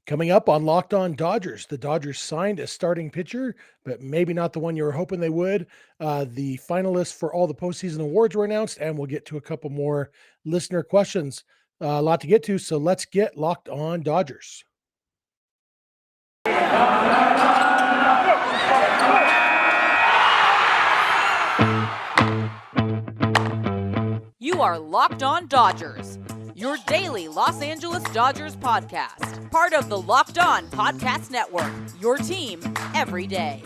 Coming up on Locked On Dodgers, the Dodgers signed a starting pitcher, but maybe not the one you were hoping they would. The finalists for all the postseason awards were announced, and we'll get to a couple more listener questions. A lot to get to, so let's get Locked On Dodgers. You are Locked On Dodgers, your daily Los Angeles Dodgers podcast. Part of the Locked On Podcast Network, your team every day.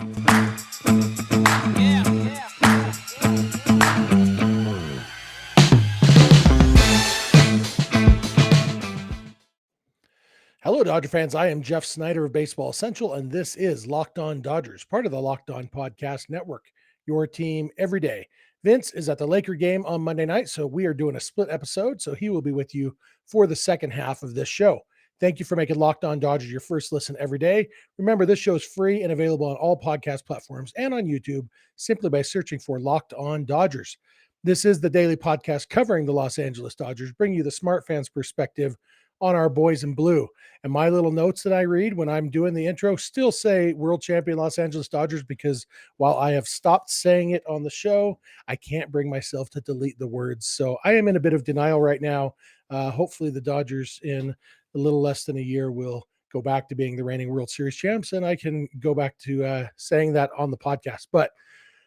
Hello, Dodger fans. I am Jeff Snider of Baseball Essential, and this is Locked On Dodgers, part of the Locked On Podcast Network, your team every day. Vince is at the Laker game on Monday night, so we are doing a split episode, so he will be with you for the second half of this show. Thank you for making Locked On Dodgers your first listen every day. Remember, this show is free and available on all podcast platforms and on YouTube simply by searching for Locked On Dodgers. This is the daily podcast covering the Los Angeles Dodgers, bringing you the smart fans' perspective on our boys in blue. And my little notes that I read when I'm doing the intro still say world champion Los Angeles Dodgers, because while I have stopped saying it on the show, I can't bring myself to delete the words. So I am in a bit of denial right now. Hopefully the Dodgers in a little less than a year will go back to being the reigning World Series champs, and I can go back to saying that on the podcast. But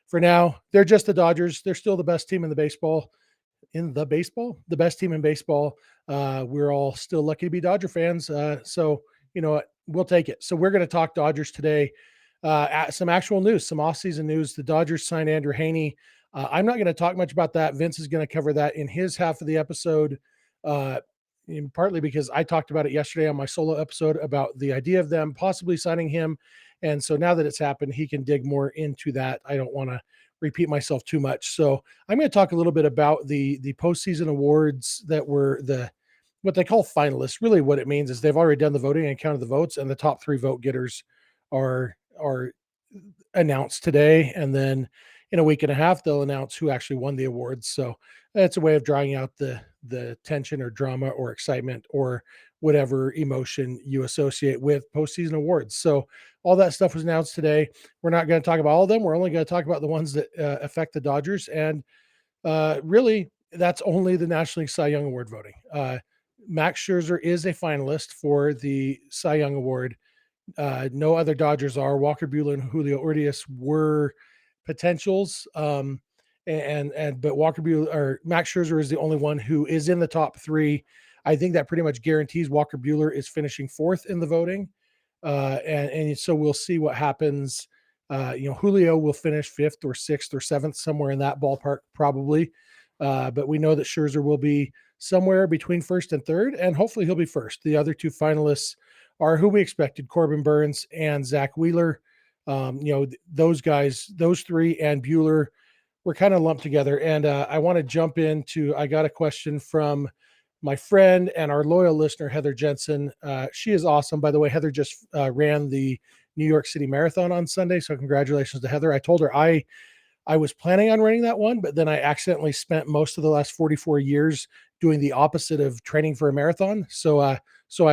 for now, they're just the Dodgers. They're still the best team in the best team in baseball. We're all still lucky to be Dodger fans. So, you know what, we'll take it. So we're going to talk Dodgers today. Some actual news, some offseason news. The Dodgers signed Andrew Heaney. I'm not going to talk much about that. Vince is going to cover that in his half of the episode, partly because I talked about it yesterday on my solo episode about the idea of them possibly signing him. And so now that it's happened, he can dig more into that. I don't want to repeat myself too much. So I'm going to talk a little bit about the postseason awards that were what they call finalists. Really what it means is they've already done the voting and counted the votes, and the top three vote getters are announced today. And then in a week and a half, they'll announce who actually won the awards. So that's a way of drawing out the tension or drama or excitement or whatever emotion you associate with postseason awards. So all that stuff was announced today. We're not going to talk about all of them. We're only going to talk about the ones that affect the Dodgers. And really, that's only the National League Cy Young Award voting. Max Scherzer is a finalist for the Cy Young Award. No other Dodgers are. Walker Buehler and Julio Urias were potentials. But Walker Buehler or Max Scherzer is the only one who is in the top three. I think that pretty much guarantees Walker Buehler is finishing fourth in the voting. And so we'll see what happens. Julio will finish fifth or sixth or seventh, somewhere in that ballpark, probably. But we know that Scherzer will be somewhere between first and third, and hopefully he'll be first. The other two finalists are who we expected: Corbin Burnes and Zach Wheeler. Those guys, those three and Buehler were kind of lumped together. And I want to jump into, I got a question from my friend and our loyal listener, Heather Jensen. She is awesome. By the way, Heather just ran the New York City Marathon on Sunday. So congratulations to Heather. I told her I was planning on running that one, but then I accidentally spent most of the last 44 years doing the opposite of training for a marathon. So I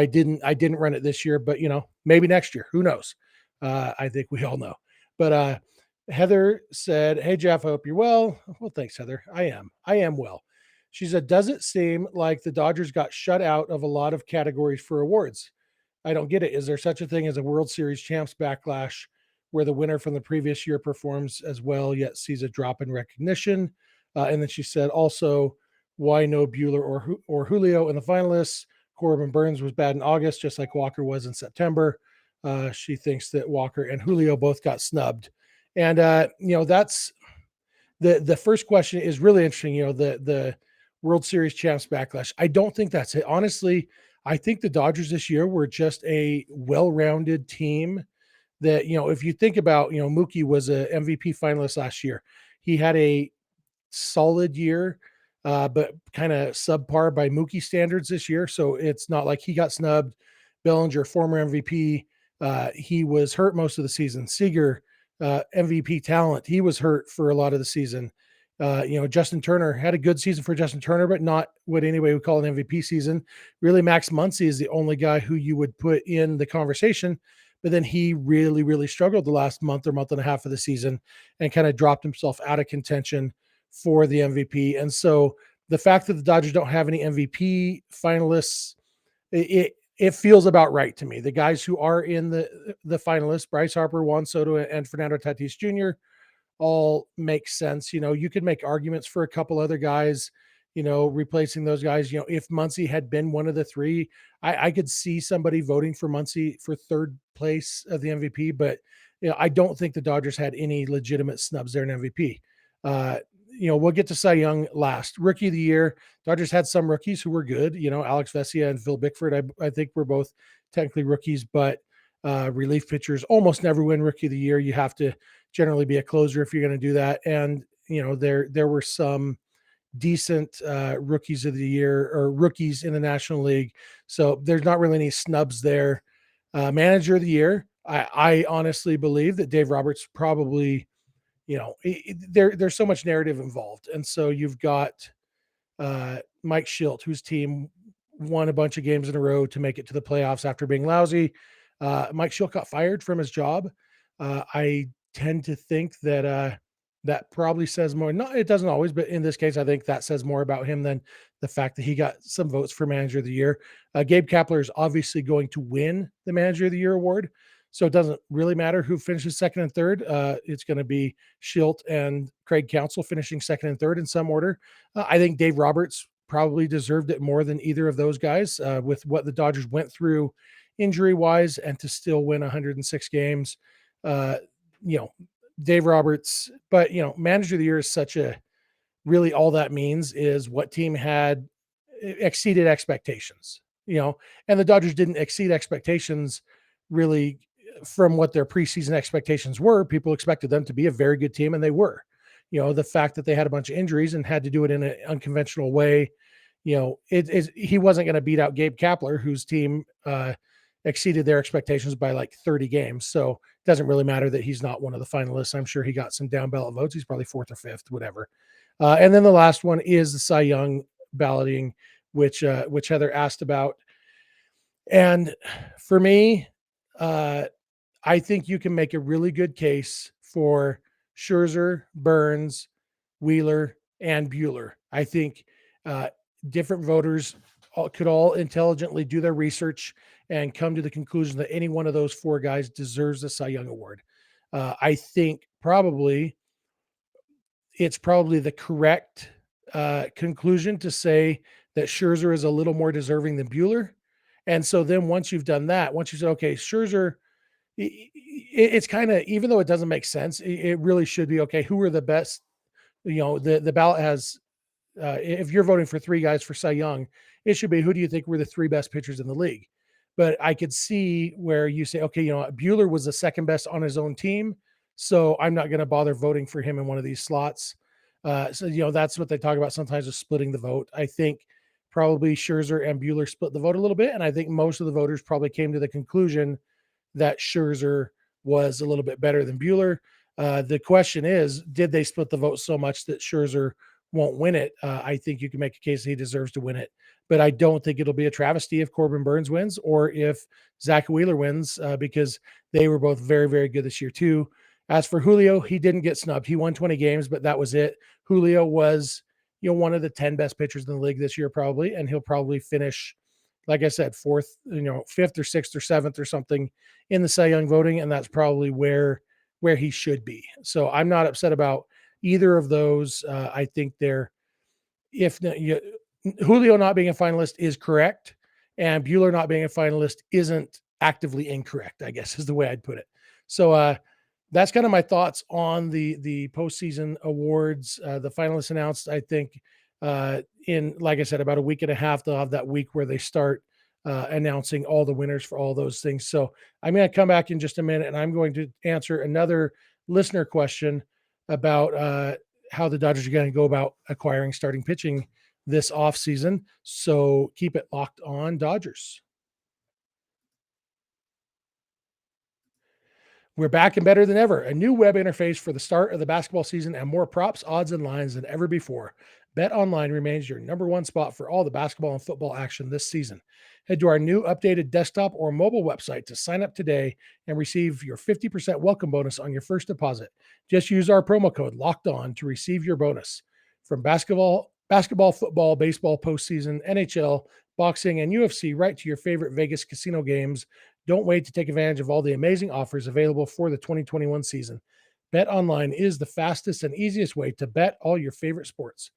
didn't run it this year, but maybe next year, who knows? I think we all know. But Heather said, "Hey Jeff, I hope you're well." Well, thanks, Heather. I am well. She said, "Does it seem like the Dodgers got shut out of a lot of categories for awards? I don't get it. Is there such a thing as a World Series champs backlash where the winner from the previous year performs as well, yet sees a drop in recognition?" And then she said, also, why no Buehler or Julio in the finalists? Corbin Burnes was bad in August, just like Walker was in September. She thinks that Walker and Julio both got snubbed. And, that's the first question is really interesting. The World Series champs backlash. I don't think that's it. Honestly, I think the Dodgers this year were just a well-rounded team that, if you think about, Mookie was a MVP finalist last year. He had a solid year, but kind of subpar by Mookie standards this year. So it's not like he got snubbed. Bellinger, former MVP, he was hurt most of the season. Seager, MVP talent, he was hurt for a lot of the season. Justin Turner had a good season for Justin Turner, but not what anybody would call an MVP season. Really, Max Muncy is the only guy who you would put in the conversation. But then he really, really struggled the last month or month and a half of the season and kind of dropped himself out of contention for the MVP. And so the fact that the Dodgers don't have any MVP finalists, it feels about right to me. The guys who are in the finalists, Bryce Harper, Juan Soto, and Fernando Tatis Jr., all make sense. You could make arguments for a couple other guys, replacing those guys. If Muncy had been one of the three, I could see somebody voting for Muncy for third place of the MVP, but I don't think the Dodgers had any legitimate snubs there in MVP. We'll get to Cy Young last. Rookie of the year, Dodgers had some rookies who were good. Alex Vesia and Phil Bickford, I think were both technically rookies, but relief pitchers almost never win Rookie of the Year. You have to generally be a closer if you're going to do that. And there were some decent rookies of the year or rookies in the National League, so there's not really any snubs there. Manager of the year, I honestly believe that Dave Roberts probably, there's so much narrative involved, and so you've got Mike Schilt, whose team won a bunch of games in a row to make it to the playoffs after being lousy. Mike Schilt got fired from his job. I tend to think that that probably says more. No, it doesn't always, but in this case, I think that says more about him than the fact that he got some votes for Manager of the Year. Gabe Kapler is obviously going to win the Manager of the Year award, so it doesn't really matter who finishes second and third. It's going to be Schilt and Craig Counsell finishing second and third in some order. I think Dave Roberts probably deserved it more than either of those guys with what the Dodgers went through injury-wise and to still win 106 games. Dave Roberts, but Manager of the Year is such a really all that means is what team had exceeded expectations, and the Dodgers didn't exceed expectations really from what their preseason expectations were. People expected them to be a very good team, and they were. The fact that they had a bunch of injuries and had to do it in an unconventional way, he wasn't going to beat out Gabe Kapler, whose team exceeded their expectations by like 30 games. So it doesn't really matter that he's not one of the finalists. I'm sure he got some down ballot votes. He's probably fourth or fifth, whatever. And then the last one is the Cy Young balloting, which Heather asked about. And for me, I think you can make a really good case for Scherzer, Burns, Wheeler, and Buehler. I think different voters could all intelligently do their research and come to the conclusion that any one of those four guys deserves the Cy Young Award. I think it's probably the correct conclusion to say that Scherzer is a little more deserving than Buehler. And so then once you've done that, once you say, okay, Scherzer, it's kind of, even though it doesn't make sense, it really should be, okay, who are the best? The ballot has, if you're voting for three guys for Cy Young, it should be, who do you think were the three best pitchers in the league? But I could see where you say, okay, Buehler was the second best on his own team, so I'm not going to bother voting for him in one of these slots. So that's what they talk about sometimes, is splitting the vote. I think probably Scherzer and Buehler split the vote a little bit, and I think most of the voters probably came to the conclusion that Scherzer was a little bit better than Buehler. The question is, did they split the vote so much that Scherzer won't win it? I think you can make a case that he deserves to win it, but I don't think it'll be a travesty if Corbin Burns wins or if Zach Wheeler wins, because they were both very, very good this year too. As for Julio, he didn't get snubbed. He won 20 games, but that was it. Julio was, one of the 10 best pitchers in the league this year, probably, and he'll probably finish, like I said, fourth, fifth or sixth or seventh or something in the Cy Young voting, and that's probably where he should be. So I'm not upset about either of those. I think Julio not being a finalist is correct, and Buehler not being a finalist isn't actively incorrect, I guess is the way I'd put it. So that's kind of my thoughts on the postseason awards. The finalists announced, I think, in, like I said, about a week and a half. They'll have that week where they start announcing all the winners for all those things. So I'm going to come back in just a minute, and I'm going to answer another listener question about how the Dodgers are going to go about acquiring starting pitching this offseason. So keep it locked on Dodgers. We're back and better than ever. A new web interface for the start of the basketball season and more props, odds, and lines than ever before. BetOnline remains your number one spot for all the basketball and football action this season. Head to our new updated desktop or mobile website to sign up today and receive your 50% welcome bonus on your first deposit. Just use our promo code LOCKEDON to receive your bonus. From basketball, football, baseball, postseason, NHL, boxing, and UFC, right to your favorite Vegas casino games. Don't wait to take advantage of all the amazing offers available for the 2021 season. BetOnline is the fastest and easiest way to bet all your favorite sports.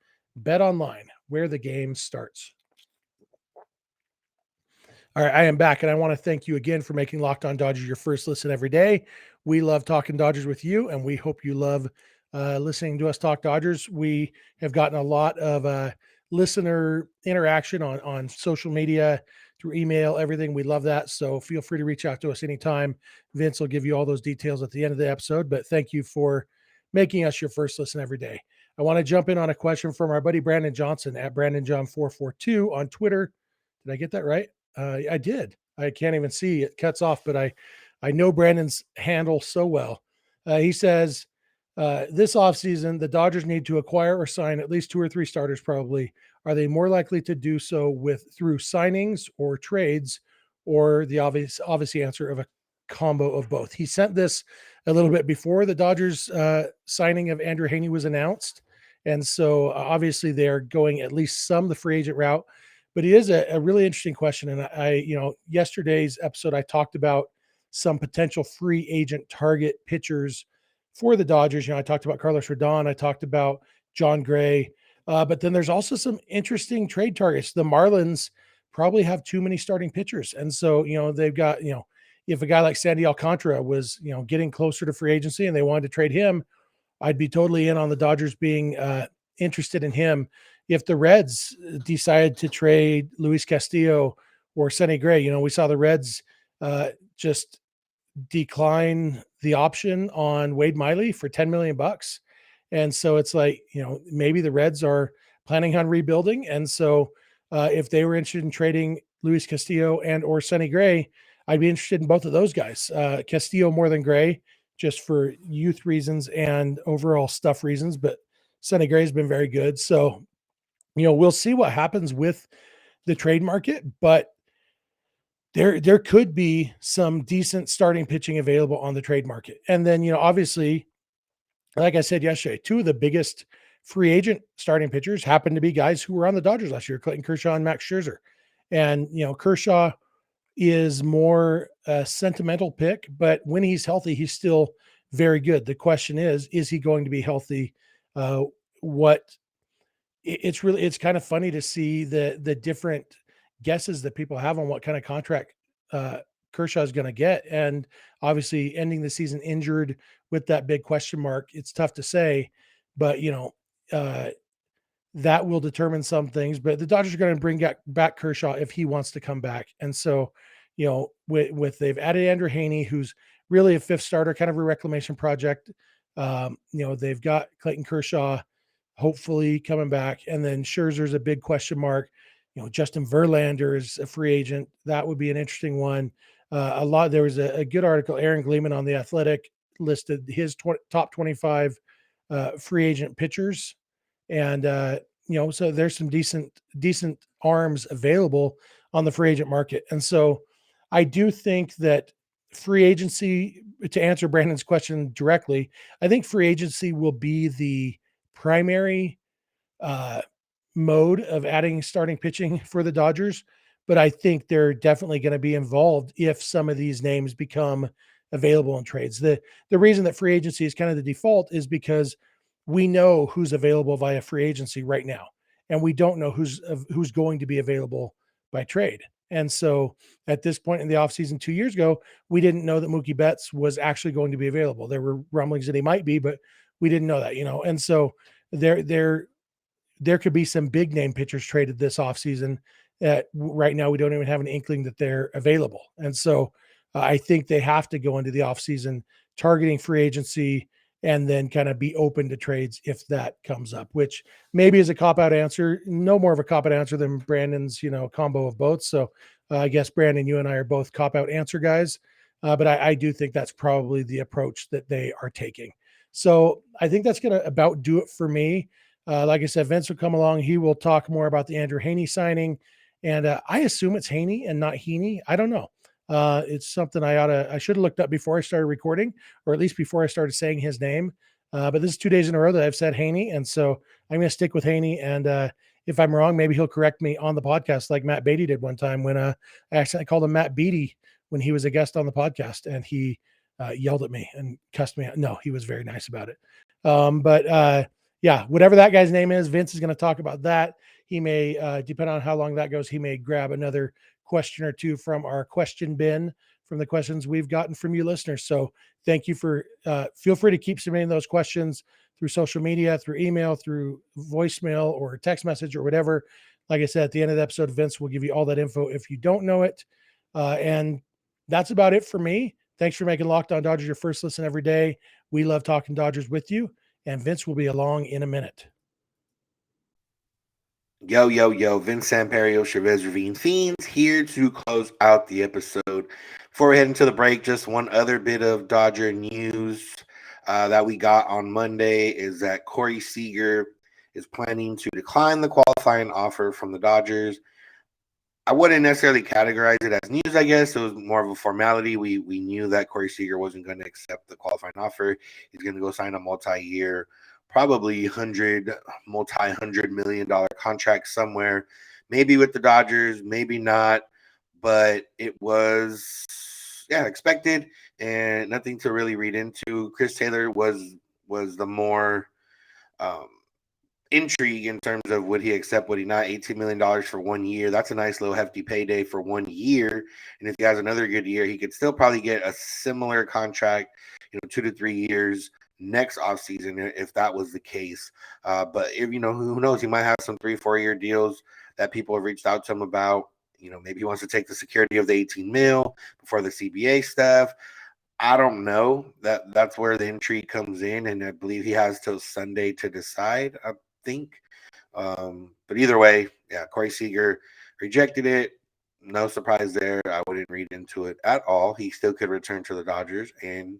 BetOnline, where the game starts. All right, I am back, and I want to thank you again for making Locked On Dodgers your first listen every day. We love talking Dodgers with you, and we hope you love listening to us talk Dodgers. We have gotten a lot of listener interaction on social media, through email, everything. We love that. So feel free to reach out to us anytime. Vince will give you all those details at the end of the episode, but thank you for making us your first listen every day. I want to jump in on a question from our buddy Brandon Johnson at BrandonJohn442 on Twitter. Did I get that right? I did. I can't even see it cuts off, but I know Brandon's handle so well. He says, this offseason, the Dodgers need to acquire or sign at least 2 or 3 starters, probably. Are they more likely to do so through signings or trades, or the obvious answer of a combo of both? He sent this a little bit before the Dodgers signing of Andrew Heaney was announced. And so obviously they're going at least some the free agent route, but it is a really interesting question. And yesterday's episode, I talked about some potential free agent target pitchers for the Dodgers. I talked about Carlos Rodon. I talked about John Gray. But then there's also some interesting trade targets. The Marlins probably have too many starting pitchers. And so, they've got, if a guy like Sandy Alcantara was, getting closer to free agency and they wanted to trade him, I'd be totally in on the Dodgers being interested in him. If the Reds decided to trade Luis Castillo or Sonny Gray, we saw the Reds just decline the option on Wade Miley for $10 million. And so it's like, maybe the Reds are planning on rebuilding. And so if they were interested in trading Luis Castillo and or Sonny Gray, I'd be interested in both of those guys. Castillo more than Gray, just for youth reasons and overall stuff reasons. But Sonny Gray has been very good. So, we'll see what happens with the trade market. But there could be some decent starting pitching available on the trade market. And then, obviously, like I said yesterday, 2 of the biggest free agent starting pitchers happen to be guys who were on the Dodgers last year, Clayton Kershaw and Max Scherzer. And, Kershaw is more a sentimental pick, but when he's healthy, he's still very good. The question is he going to be healthy? It's kind of funny to see the different guesses that people have on what kind of contract Kershaw is going to get. And obviously ending the season injured with that big question mark, it's tough to say, but that will determine some things. But the Dodgers are going to bring back Kershaw if he wants to come back. And so, with they've added Andrew Heaney, who's really a 5th starter, kind of a reclamation project. They've got Clayton Kershaw hopefully coming back, and then Scherzer's a big question mark. Justin Verlander is a free agent. That would be an interesting one. There was a good article, Aaron Gleeman on The Athletic listed his top 25 free agent pitchers. And, so there's some decent arms available on the free agent market. And so I do think that free agency, to answer Brandon's question directly, I think free agency will be the primary mode of adding starting pitching for the Dodgers. But I think they're definitely going to be involved if some of these names become available in trades. The reason that free agency is kind of the default is because we know who's available via free agency right now, and we don't know who's going to be available by trade. And so at this point in the offseason 2 years ago, we didn't know that Mookie Betts was actually going to be available. There were rumblings that he might be, but we didn't know that, And so there could be some big name pitchers traded this offseason that right now we don't even have an inkling that they're available. And so I think they have to go into the offseason targeting free agency and then kind of be open to trades if that comes up, which maybe is a cop-out answer. No more of a cop-out answer than Brandon's, combo of both. So I guess, Brandon, you and I are both cop-out answer guys. But I do think that's probably the approach that they are taking. So I think that's going to about do it for me. Like I said, Vince will come along. He will talk more about the Andrew Heaney signing. And I assume it's Haney and not Heaney. I don't know. It's something I should have looked up before I started recording, or at least before I started saying his name. But this is 2 days in a row that I've said Haney. And so I'm going to stick with Haney. And if I'm wrong, maybe he'll correct me on the podcast like Matt Beatty did one time when I accidentally called him Matt Beatty when he was a guest on the podcast, and he yelled at me and cussed me out. No, he was very nice about it. But yeah, whatever that guy's name is, Vince is going to talk about that. He may, depending on how long that goes, he may grab another question or two from our question bin from the questions we've gotten from you listeners. So thank you for, feel free to keep submitting those questions through social media, through email, through voicemail or text message or whatever. Like I said, at the end of the episode, Vince will give you all that info if you don't know it. And that's about it for me. Thanks for making Locked On Dodgers your first listen every day. We love talking Dodgers with you, and Vince will be along in a minute. Yo, yo, yo, Vince Samperio, Chavez Ravine Fiends here to close out the episode. Before we head into the break, just one other bit of Dodger news that we got on Monday is that Corey Seager is planning to decline the qualifying offer from the Dodgers. I wouldn't necessarily categorize it as news, I guess. It was more of a formality. We knew that Corey Seager wasn't going to accept the qualifying offer. He's going to go sign a multi-year, probably multi-$100 million contract somewhere, maybe with the Dodgers, maybe not, but it was expected and nothing to really read into. Chris Taylor was the more intrigue in terms of would he accept, would he not. $18 million for 1 year. That's a nice little hefty payday for 1 year. And if he has another good year, he could still probably get a similar contract, 2 to 3 years next offseason if that was the case. But if who knows, he might have some 3-4 year deals that people have reached out to him about. Maybe he wants to take the security of the 18 mil before the CBA stuff. I don't know. That's where the intrigue comes in, and I believe he has till Sunday to decide, I think. But either way, Corey Seager rejected it. No surprise there. I wouldn't read into it at all. He still could return to the Dodgers and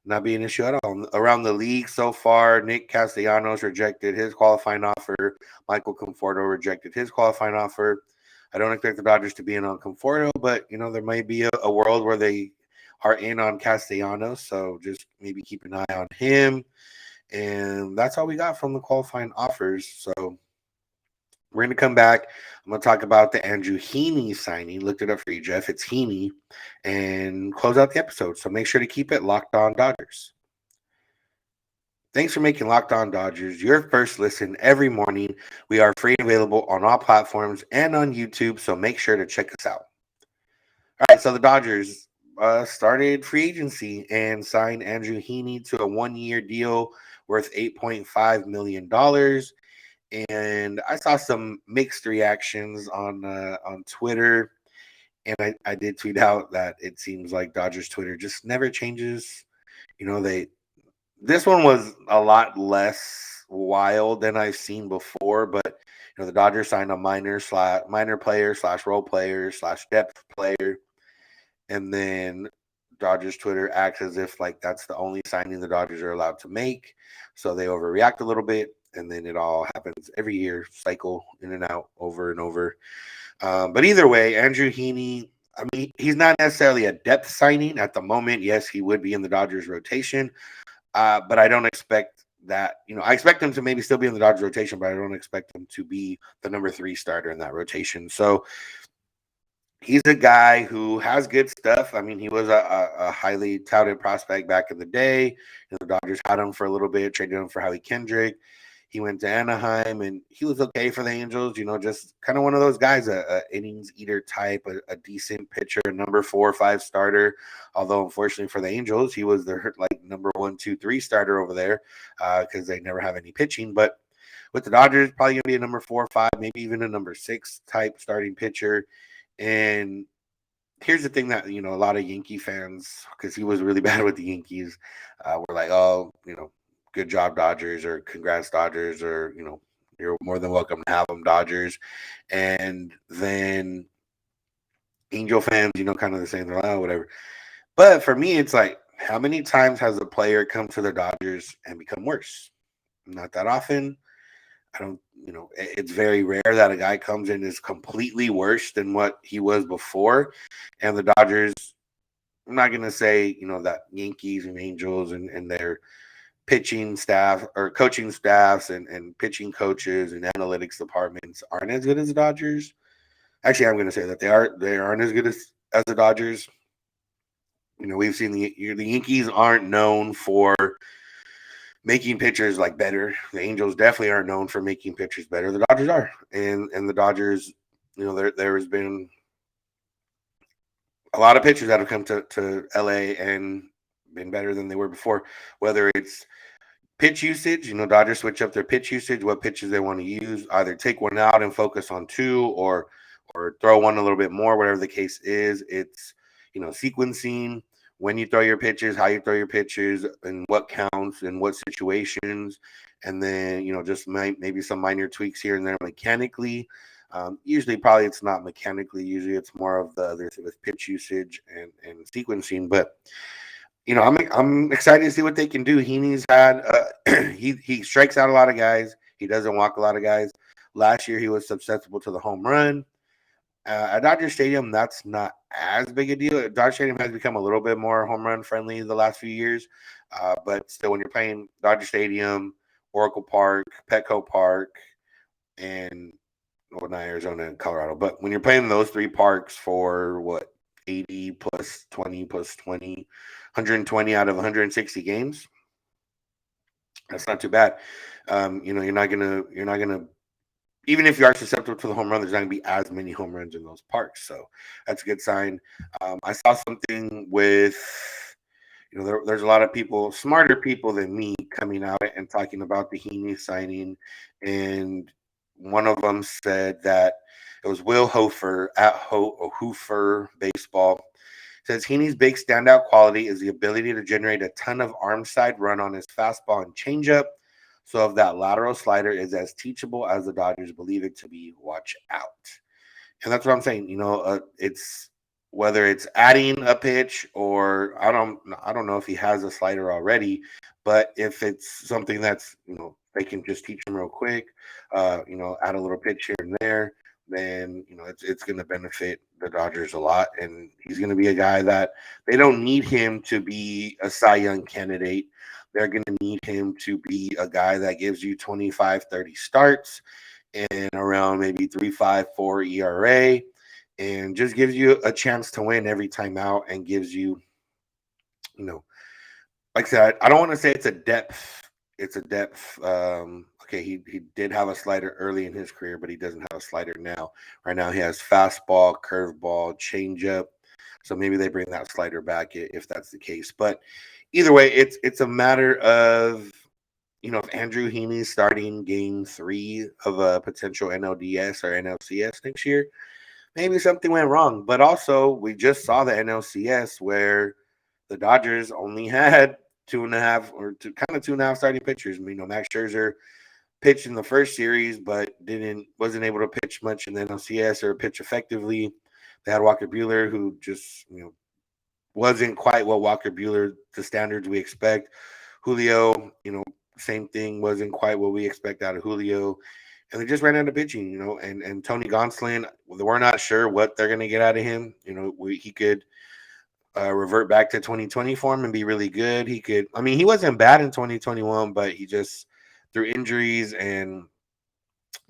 not be an issue at all. Around the league so far, Nick Castellanos rejected his qualifying offer. Michael Conforto rejected his qualifying offer. I don't expect the Dodgers to be in on Conforto, but, there might be a world where they are in on Castellanos, so just maybe keep an eye on him. And that's all we got from the qualifying offers. So we're going to come back. I'm going to talk about the Andrew Heaney signing. Looked it up for you, Jeff. It's Heaney. And close out the episode. So make sure to keep it Locked On Dodgers. Thanks for making Locked On Dodgers your first listen every morning. We are free and available on all platforms and on YouTube, so make sure to check us out. All right, so the Dodgers started free agency and signed Andrew Heaney to a 1-year deal worth $8.5 million. And I saw some mixed reactions on Twitter, and I did tweet out that it seems like Dodgers Twitter just never changes. This one was a lot less wild than I've seen before, but the Dodgers signed a minor player / role player / depth player, and then Dodgers Twitter acts as if like that's the only signing the Dodgers are allowed to make, so they overreact a little bit, and then it all happens every year, cycle in and out over and over. But either way, Andrew Heaney, I mean, he's not necessarily a depth signing at the moment. Yes, he would be in the Dodgers rotation. But I don't expect that, I expect him to maybe still be in the Dodgers rotation, but I don't expect him to be the number 3 starter in that rotation. So he's a guy who has good stuff. I mean, he was a highly touted prospect back in the day. The Dodgers had him for a little bit, traded him for Howie Kendrick. He went to Anaheim, and he was okay for the Angels, just kind of one of those guys, a innings eater type, a decent pitcher, number 4 or 5 starter. Although, unfortunately for the Angels, he was their number 1, 2, 3 starter over there because they never have any pitching. But with the Dodgers, probably going to be a number 4 or 5, maybe even a number 6 type starting pitcher. And here's the thing that, a lot of Yankee fans, because he was really bad with the Yankees, were like, oh, good job, Dodgers, or congrats, Dodgers, or, you're more than welcome to have them, Dodgers. And then Angel fans, kind of the same, they're like, oh, whatever. But for me, it's like, how many times has a player come to the Dodgers and become worse? Not that often. I don't, it's very rare that a guy comes in is completely worse than what he was before. And the Dodgers, I'm not going to say, that Yankees and Angels and their pitching staff or coaching staffs and pitching coaches and analytics departments aren't as good as the Dodgers. Actually, I'm going to say that they aren't as good as the Dodgers. We've seen the Yankees aren't known for making pitchers like better. The Angels definitely aren't known for making pitchers better. The Dodgers are, and the Dodgers, there has been a lot of pitchers that have come to LA and been better than they were before. Whether it's pitch usage, Dodgers switch up their pitch usage, what pitches they want to use, either take one out and focus on two, or throw one a little bit more, whatever the case is. It's sequencing, when you throw your pitches, how you throw your pitches, and what counts and what situations, and then just maybe some minor tweaks here and there mechanically. Usually, probably it's not mechanically. Usually, it's more of the other with pitch usage and sequencing. But I'm excited to see what they can do. Heaney's had he strikes out a lot of guys. He doesn't walk a lot of guys. Last year, he was susceptible to the home run. At Dodger Stadium, that's not as big a deal. Dodger Stadium has become a little bit more home run friendly the last few years, but still, when you're playing Dodger Stadium, Oracle Park, Petco Park, and not Arizona and Colorado, but when you're playing those three parks for what, 80 plus 20 plus 20, 120 out of 160 games, that's not too bad. You're not gonna even if you are susceptible to the home run, there's not going to be as many home runs in those parks. So that's a good sign. I saw something with, there's a lot of people, smarter people than me, coming out and talking about the Heaney signing. And one of them said that it was Will Hofer at Hoofer Baseball. Says Heaney's big standout quality is the ability to generate a ton of arm side run on his fastball and changeup. So if that lateral slider is as teachable as the Dodgers believe it to be, watch out. And that's what I'm saying. It's whether it's adding a pitch, or I don't know if he has a slider already, but if it's something that's they can just teach him real quick, add a little pitch here and there, then it's going to benefit the Dodgers a lot. And he's going to be a guy that they don't need him to be a Cy Young candidate. They're going to need him to be a guy that gives you 25, 30 starts and around maybe 3.54 ERA, and just gives you a chance to win every time out, and gives you, like I said, I don't want to say it's a depth. It's a depth. Okay, he did have a slider early in his career, but he doesn't have a slider now. Right now he has fastball, curveball, changeup. So maybe they bring that slider back if that's the case. But either way, it's a matter of, if Andrew Heaney's starting game 3 of a potential NLDS or NLCS next year, maybe something went wrong. But also, we just saw the NLCS where the Dodgers only had 2.5 starting pitchers. Max Scherzer pitched in the first series, but wasn't able to pitch much in the NLCS or pitch effectively. They had Walker Buehler, who just wasn't quite what Walker Buehler, the standards we expect. Julio, same thing, wasn't quite what we expect out of Julio. And they just ran out of pitching, and Tony Gonsolin, we're not sure what they're going to get out of him. He could revert back to 2020 form and be really good. He wasn't bad in 2021, but he just, through injuries and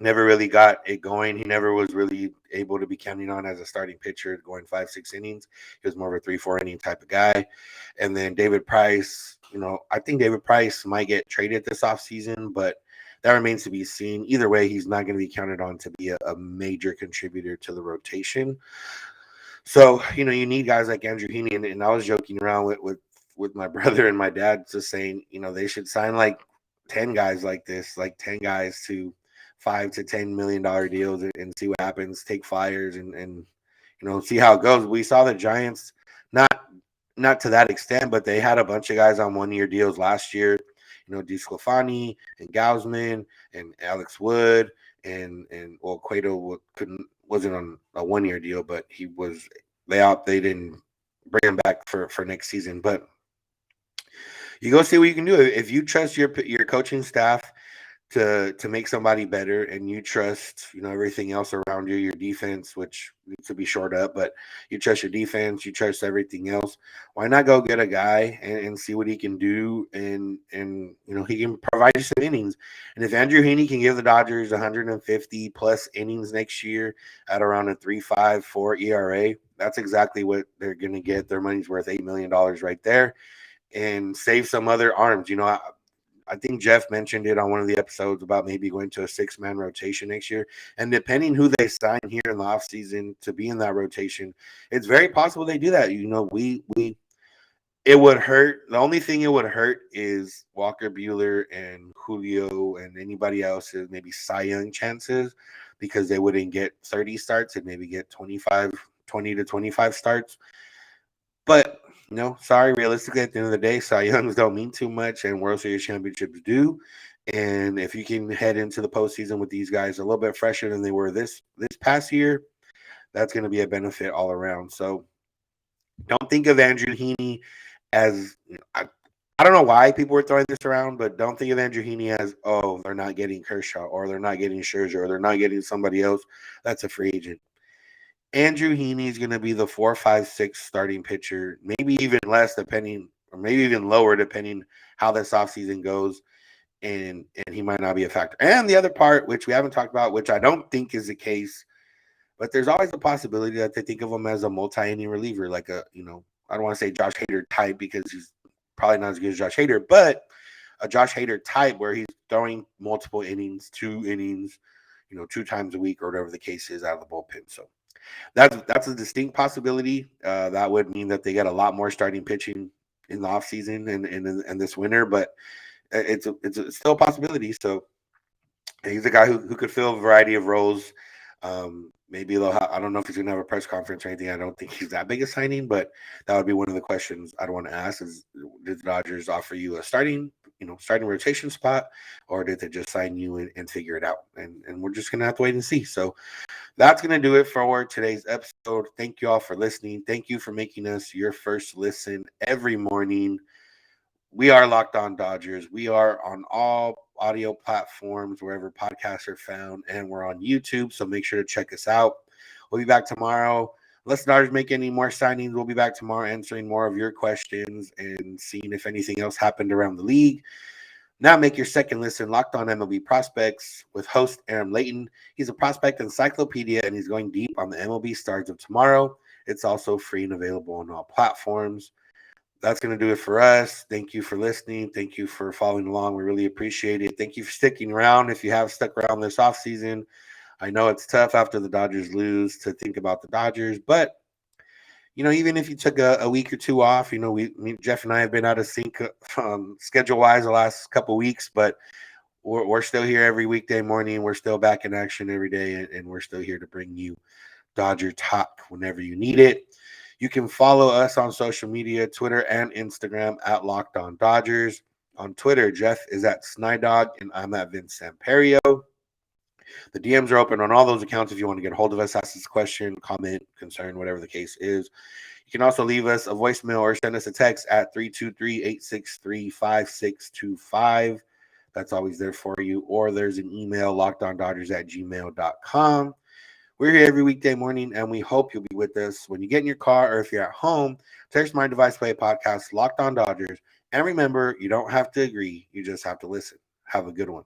never really got it going. He never was really able to be counted on as a starting pitcher going 5-6 innings. He was more of a 3-4 inning type of guy. And then David Price, I think David Price might get traded this offseason, but that remains to be seen. Either way, he's not going to be counted on to be a major contributor to the rotation. So, you need guys like Andrew Heaney. And I was joking around with my brother and my dad, just saying, they should sign like 10 guys like this, like 10 guys to $5 to $10 million deals and see what happens. Take flyers and see how it goes. We saw the Giants not to that extent, but they had a bunch of guys on 1-year deals last year. DeSclafani and Gausman and Alex Wood and Cueto wasn't on a 1-year deal, but they didn't bring him back for next season. But you go see what you can do. If you trust your coaching staff to make somebody better, and you trust everything else around you, your defense, which needs to be shored up, but you trust your defense, you trust everything else, why not go get a guy and see what he can do, and he can provide you some innings. And if Andrew Heaney can give the Dodgers 150 plus innings next year at around a 3.54 ERA, that's exactly what they're going to get. Their money's worth $8 million right there, and save some other arms. I think Jeff mentioned it on one of the episodes about maybe going to a 6-man rotation next year. And depending who they sign here in the offseason to be in that rotation, it's very possible they do that. It would hurt. The only thing it would hurt is Walker Buehler and Julio and anybody else's maybe Cy Young chances, because they wouldn't get 30 starts and maybe get 20 to 25 starts. But sorry, realistically, at the end of the day, Cy Youngs don't mean too much, and World Series championships do. And if you can head into the postseason with these guys a little bit fresher than they were this past year, that's going to be a benefit all around. So don't think of Andrew Heaney as I don't know why people were throwing this around, but don't think of Andrew Heaney as, oh, they're not getting Kershaw, or they're not getting Scherzer, or they're not getting somebody else that's a free agent. Andrew Heaney is going to be the 4, 5, 6 starting pitcher, maybe even less depending, or maybe even lower depending how this offseason goes, and he might not be a factor. And the other part, which we haven't talked about, which I don't think is the case, but there's always a possibility that they think of him as a multi-inning reliever, like I don't want to say Josh Hader type, because he's probably not as good as Josh Hader, but a Josh Hader type where he's throwing multiple innings, 2 innings, 2 times a week, or whatever the case is, out of the bullpen. So that's a distinct possibility. That would mean that they get a lot more starting pitching in the offseason and this winter, but it's still a possibility. So he's a guy who could fill a variety of roles. Maybe I don't know if he's going to have a press conference or anything. I don't think he's that big a signing, but that would be one of the questions I'd want to ask is, did the Dodgers offer you a starting rotation spot, or did they just sign you and figure it out? And we're just going to have to wait and see. So that's going to do it for today's episode. Thank you all for listening. Thank you for making us your first listen every morning. We are Locked On Dodgers. We are on all audio platforms, wherever podcasts are found, and we're on YouTube, so make sure to check us out. We'll be back tomorrow. Unless the Dodgers make any more signings, we'll be back tomorrow answering more of your questions and seeing if anything else happened around the league. Now make your second listen Locked On MLB Prospects with host Aaron Layton. He's a prospect encyclopedia, and he's going deep on the MLB stars of tomorrow. It's also free and available on all platforms. That's going to do it for us. Thank you for listening. Thank you for following along. We really appreciate it. Thank you for sticking around. If you have stuck around this offseason, I know it's tough after the Dodgers lose to think about the Dodgers, but even if you took a week or 2 off, Jeff and I have been out of sync schedule-wise the last couple weeks, but we're still here every weekday morning. We're still back in action every day, and we're still here to bring you Dodger talk whenever you need it. You can follow us on social media, Twitter and Instagram at Locked On Dodgers. On Twitter, Jeff is at Snydog, and I'm at Vince Samperio. The DMs are open on all those accounts if you want to get a hold of us, ask us a question, comment, concern, whatever the case is. You can also leave us a voicemail or send us a text at 323-863-5625. That's always there for you. Or there's an email, lockedondodgers@gmail.com. We're here every weekday morning, and we hope you'll be with us when you get in your car, or if you're at home. Text My Device Play podcast, Locked On Dodgers. And remember, you don't have to agree. You just have to listen. Have a good one.